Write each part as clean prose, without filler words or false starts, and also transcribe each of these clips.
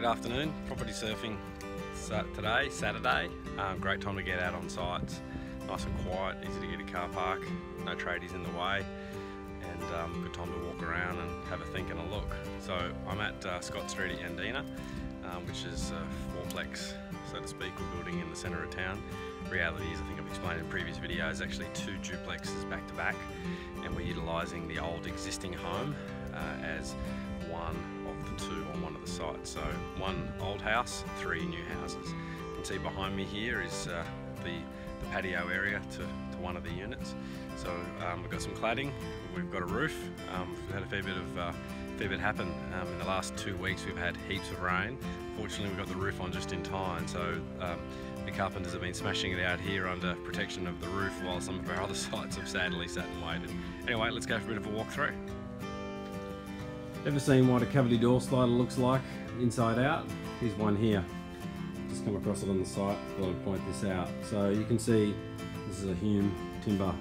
Good afternoon. Property surfing today, Saturday. Great time to get out on sites. Nice and quiet, easy to get a car park, no tradies in the way, and good time to walk around and have a think and a look. So I'm at Scott Street at Yandina, which is a fourplex, so to speak. We're building in the centre of town. Reality is, I think I've explained in previous videos, actually 2 duplexes back to back, and we're utilising the old existing home as one of the 2 on one of the sites. So 1 old house, 3 new houses. You can see behind me here is the patio area to one of the units. So we've got some cladding, we've got a roof, we've had a fair bit happen. In the last 2 weeks we've had heaps of rain. Fortunately we got the roof on just in time, so the carpenters have been smashing it out here under protection of the roof while some of our other sites have sadly sat and waited. Anyway, let's go for a bit of a walk through. Ever seen what a cavity door slider looks like inside out? Here's one here. Just come across it on the site, thought I'd point this out. So you can see this is a Hume timber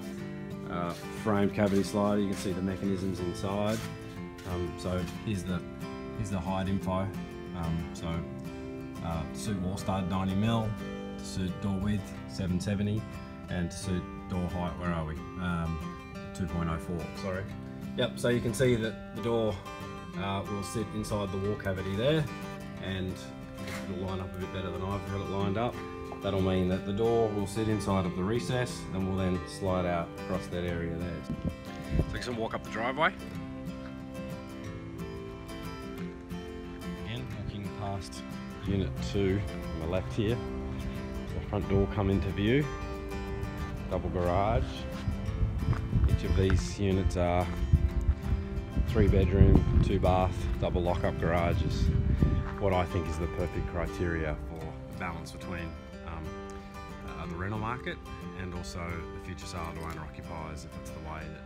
framed cavity slider. You can see the mechanisms inside. So here's the height info. To suit wall stud 90mm, to suit door width 770, and to suit door height, where are we? 2.04, sorry. Yep, so you can see that the door will sit inside the wall cavity there, and it'll line up a bit better than I've got it lined up. That'll mean that the door will sit inside of the recess and will then slide out across that area there. So you can walk up the driveway. Again, walking past unit 2 on the left here. The front door come into view. Double garage. Each of these units are 3 bedroom, 2 bath, double lock-up garages. What I think is the perfect criteria for the balance between the rental market and also the future sale to owner occupiers, if that's the way that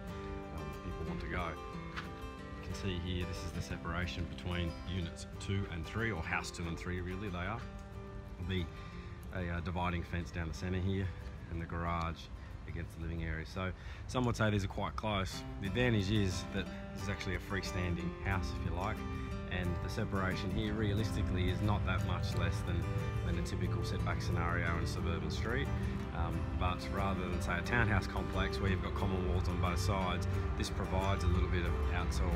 people want to go. You can see here, this is the separation between units 2 and 3, or house 2 and 3 really they are. There'll be a dividing fence down the centre here, and the garage against the living area. So some would say these are quite close. The advantage is that this is actually a freestanding house, if you like, and the separation here realistically is not that much less than a typical setback scenario in a suburban street. But rather than say a townhouse complex where you've got common walls on both sides, this provides a little bit of outdoor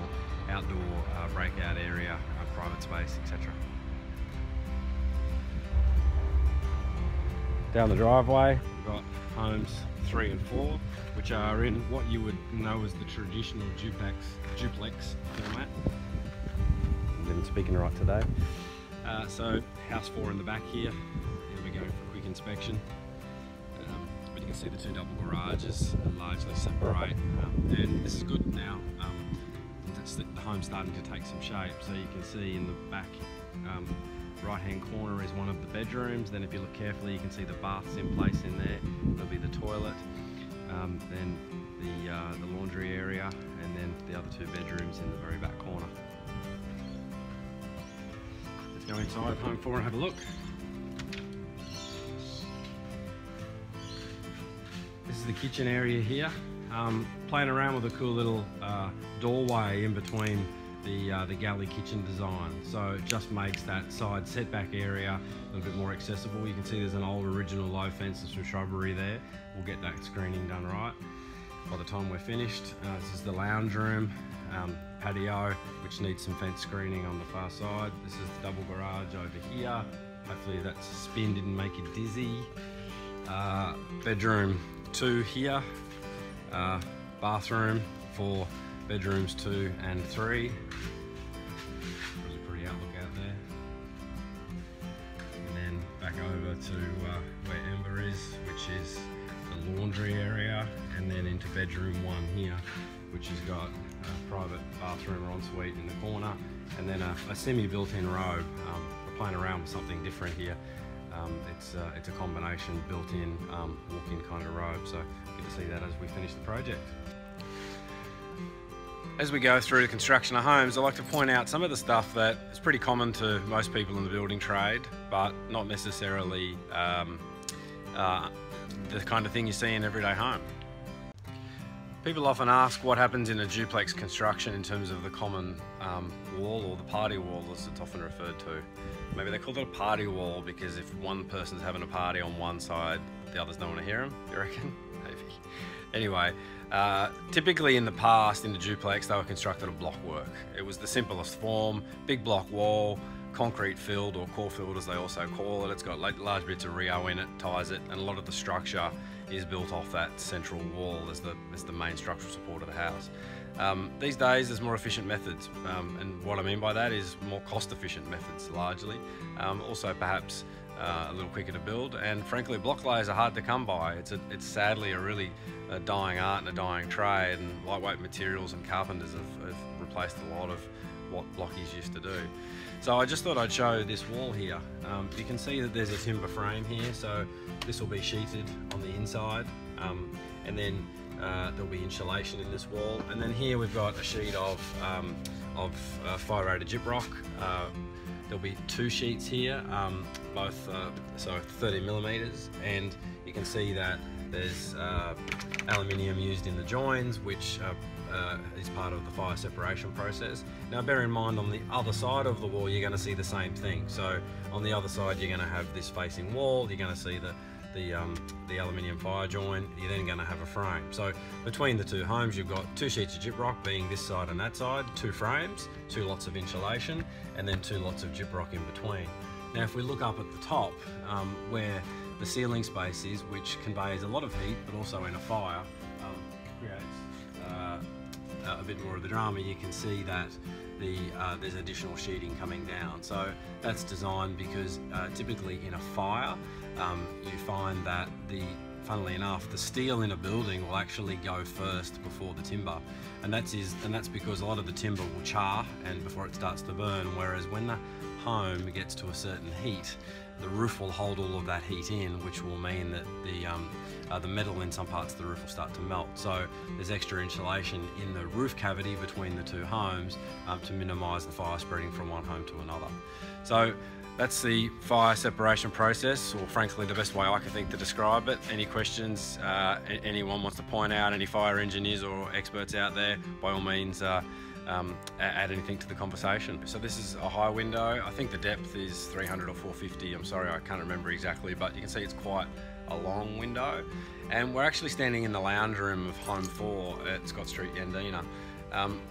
breakout area, private space, etc. Down the driveway we've got homes 3 and 4, which are in what you would know as the traditional duplex format. I'm speaking right today. So house 4 in the back here. Here we go for a quick inspection. But you can see the 2 double garages largely separate, and this is good now. The home's starting to take some shape. So you can see in the back right hand corner is one of the bedrooms. Then if you look carefully you can see the bath's in place in there. There'll be the toilet, then the laundry area, and then the other 2 bedrooms in the very back corner. Let's go inside home 4 and have a look. This is the kitchen area here. Playing around with a cool little doorway in between the galley kitchen design, so it just makes that side setback area a little bit more accessible. You can see there's an old original low fence and some shrubbery there. We'll get that screening done right by the time we're finished. This is the lounge room, patio, which needs some fence screening on the far side. This is the double garage over here. Hopefully that spin didn't make you dizzy. Bedroom 2 here, bathroom for bedrooms 2 and 3. Really pretty outlook out there. And then back over to where Ember is, which is the laundry area, and then into bedroom 1 here, which has got a private bathroom or ensuite in the corner, and then a semi-built-in robe. We're playing around with something different here. It's a combination built-in walk-in kind of robe, so get to see that as we finish the project. As we go through the construction of homes, I like to point out some of the stuff that is pretty common to most people in the building trade, but not necessarily the kind of thing you see in an everyday home. People often ask what happens in a duplex construction in terms of the common wall, or the party wall as it's often referred to. Maybe they call it a party wall because if one person's having a party on one side, the others don't want to hear them, you reckon? Maybe. Anyway, typically in the past in the duplex they were constructed of block work. It was the simplest form, big block wall, concrete filled, or core filled as they also call it. It's got large bits of Rio in it, ties it, and a lot of the structure is built off that central wall as the main structural support of the house. These days there's more efficient methods, and what I mean by that is more cost efficient methods largely. Also perhaps a little quicker to build, and frankly block layers are hard to come by. It's sadly a really dying art and a dying trade, and lightweight materials and carpenters have replaced a lot of what blockies used to do. So I just thought I'd show this wall here. You can see that there's a timber frame here, so this will be sheeted on the inside, and then there'll be insulation in this wall, and then here we've got a sheet of fire rated gyprock. There'll be two sheets here, both so 30 millimeters, and you can see that there's aluminium used in the joins, which is part of the fire separation process. Now bear in mind, on the other side of the wall you're going to see the same thing. So on the other side you're going to have this facing wall, you're going to see the aluminium fire joint, you're then going to have a frame. So between the two homes you've got two sheets of gyprock being this side and that side, two frames, two lots of insulation, and then two lots of gyprock in between. Now if we look up at the top where the ceiling space is, which conveys a lot of heat but also in a fire creates a bit more of the drama, you can see that there's additional sheeting coming down. So that's designed because typically in a fire you find that funnily enough, the steel in a building will actually go first before the timber, and that's because a lot of the timber will char and before it starts to burn, whereas when the home gets to a certain heat, the roof will hold all of that heat in, which will mean that the metal in some parts of the roof will start to melt. So there's extra insulation in the roof cavity between the two homes to minimise the fire spreading from one home to another. So that's the fire separation process, or frankly the best way I can think to describe it. Any questions anyone wants to point out, any fire engineers or experts out there, by all means add anything to the conversation. So this is a high window. I think the depth is 300 or 450. I'm sorry, I can't remember exactly, but you can see it's quite a long window. And we're actually standing in the lounge room of Home 4 at Scott Street, Yandina.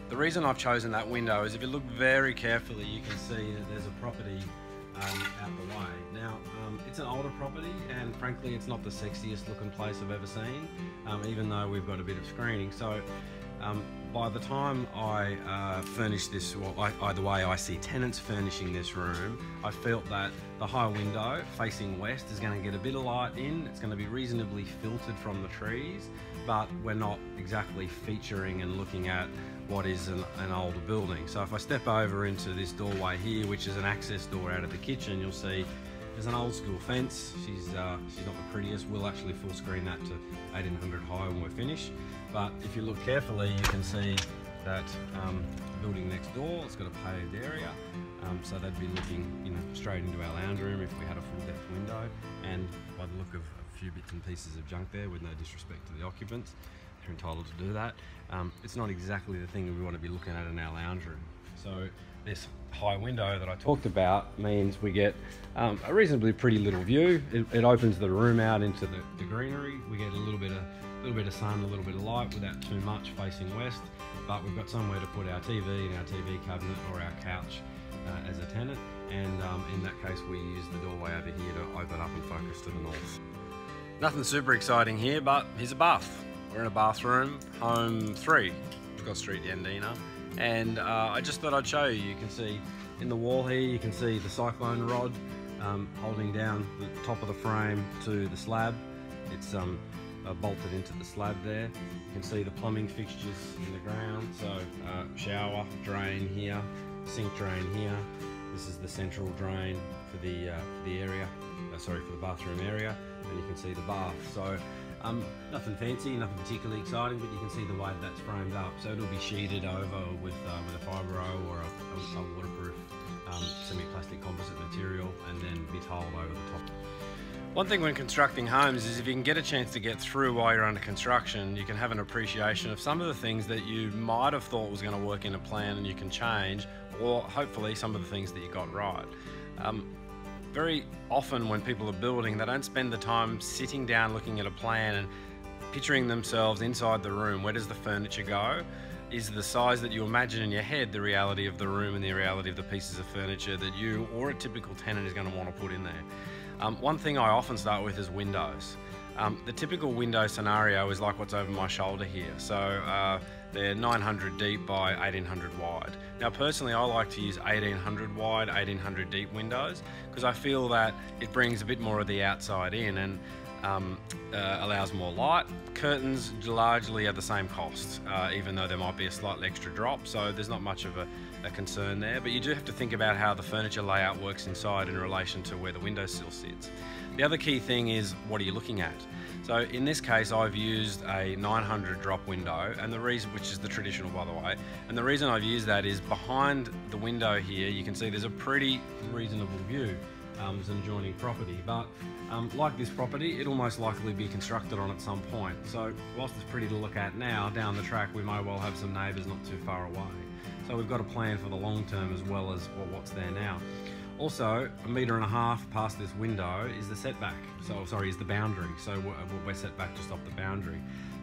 The reason I've chosen that window is if you look very carefully, you can see that there's a property out the way. Now, it's an older property, and frankly, it's not the sexiest looking place I've ever seen, even though we've got a bit of screening. So by the time I furnish this, or either way I see tenants furnishing this room, I felt that the high window facing west is going to get a bit of light in. It's going to be reasonably filtered from the trees, but we're not exactly featuring and looking at what is an older building. So if I step over into this doorway here, which is an access door out of the kitchen, you'll see there's an old school fence. She's not the prettiest. We'll actually full screen that to 1800 high when we're finished. But if you look carefully, you can see that the building next door, it's got a paved area. So they'd be looking, straight into our lounge room if we had a full depth window. And by the look of a few bits and pieces of junk there, with no disrespect to the occupants, they're entitled to do that. It's not exactly the thing that we want to be looking at in our lounge room. So this high window that I talked about means we get a reasonably pretty little view. It opens the room out into the greenery. We get a little bit of sun, a little bit of light without too much facing west, but we've got somewhere to put our TV and our TV cabinet or our couch as a tenant, and in that case we use the doorway over here to open up and focus to the north. Nothing super exciting here, but here's a bath. We're in a bathroom, Home 3, Scott Street, Yandina, and I just thought I'd show you. You can see in the wall here, you can see the cyclone rod holding down the top of the frame to the slab. It's bolted into the slab there. You can see the plumbing fixtures in the ground, so shower, drain here, sink drain here. This is the central drain for the area, for the bathroom area, and you can see the bath. So nothing fancy, nothing particularly exciting, but you can see the way that's framed up. So it'll be sheeted over with a fibro or a waterproof semi-plastic composite material, and then be tiled over the top. One thing when constructing homes is if you can get a chance to get through while you're under construction, you can have an appreciation of some of the things that you might have thought was going to work in a plan and you can change, or hopefully some of the things that you got right. Very often when people are building, they don't spend the time sitting down looking at a plan and picturing themselves inside the room. Where does the furniture go? Is the size that you imagine in your head the reality of the room and the reality of the pieces of furniture that you or a typical tenant is going to want to put in there? One thing I often start with is windows. The typical window scenario is like what's over my shoulder here. So they're 900 deep by 1800 wide. Now personally I like to use 1800 wide, 1800 deep windows because I feel that it brings a bit more of the outside in and allows more light. Curtains largely are the same cost, even though there might be a slightly extra drop, so there's not much of a concern there, but you do have to think about how the furniture layout works inside in relation to where the windowsill sits. The other key thing is, what are you looking at? So in this case I've used a 900 drop window, and the reason, which is the traditional by the way, and the reason I've used that is behind the window here you can see there's a pretty reasonable view. It's an adjoining property, but like this property it'll most likely be constructed on at some point, so whilst it's pretty to look at now, down the track we may well have some neighbours not too far away. So we've got a plan for the long term as well as what's there now. Also, 1.5 meters past this window is the setback, is the boundary, so we're set back just off the boundary.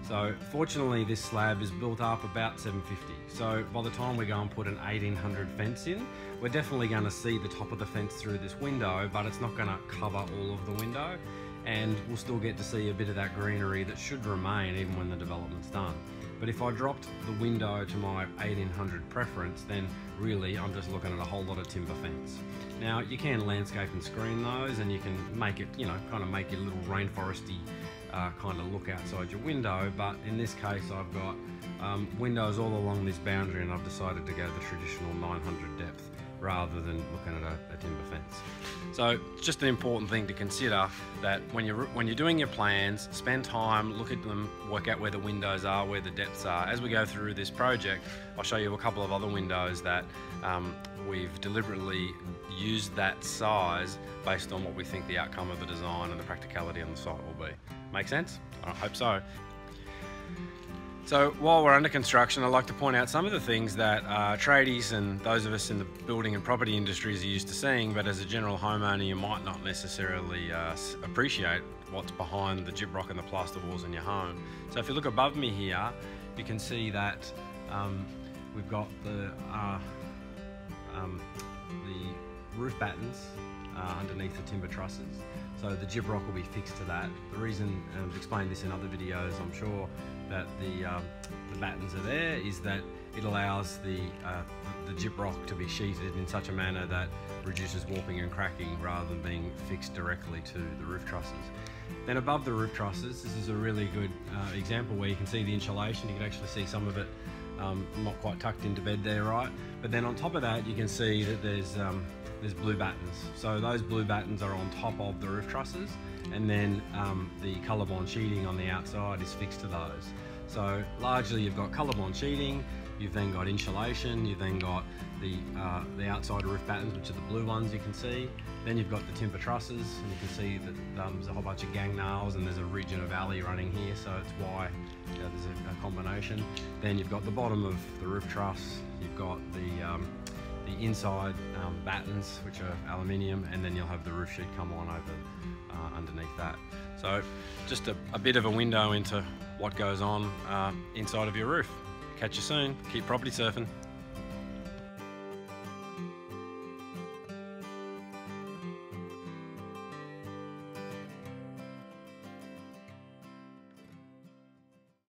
So fortunately this slab is built up about 750, so by the time we go and put an 1800 fence in, we're definitely going to see the top of the fence through this window, but it's not going to cover all of the window, and we'll still get to see a bit of that greenery that should remain even when the development's done. But if I dropped the window to my 1800 preference, then really I'm just looking at a whole lot of timber fence. Now you can landscape and screen those, and you can make it, kind of make it a little rainforesty kind of look outside your window, but in this case I've got windows all along this boundary, and I've decided to go the traditional 900 depth rather than looking at a timber fence. So it's just an important thing to consider, that when you're doing your plans, spend time, look at them, work out where the windows are, where the depths are. As we go through this project, I'll show you a couple of other windows that we've deliberately used that size based on what we think the outcome of the design and the practicality on the site will be. Make sense? I hope so. So while we're under construction, I'd like to point out some of the things that tradies and those of us in the building and property industries are used to seeing, but as a general homeowner you might not necessarily appreciate what's behind the gyprock and the plaster walls in your home. So if you look above me here, you can see that we've got the roof battens underneath the timber trusses. So the gyprock will be fixed to that. The reason, I've explained this in other videos, I'm sure, that the battens are there is that it allows the gyprock to be sheeted in such a manner that reduces warping and cracking rather than being fixed directly to the roof trusses. Then above the roof trusses, this is a really good example where you can see the insulation. You can actually see some of it not quite tucked into bed there, right? But then on top of that you can see that there's blue battens. So those blue battens are on top of the roof trusses, and then the colour-bond sheeting on the outside is fixed to those. So largely you've got colour-bond sheeting, you've then got insulation, you've then got the outside roof battens, which are the blue ones you can see. Then you've got the timber trusses, and you can see that there's a whole bunch of gang nails, and there's a ridge and a valley running here, so it's why there's a combination. Then you've got the bottom of the roof truss, you've got the inside battens, which are aluminium, and then you'll have the roof sheet come on over underneath that. So just a bit of a window into what goes on inside of your roof. Catch you soon. Keep property surfing.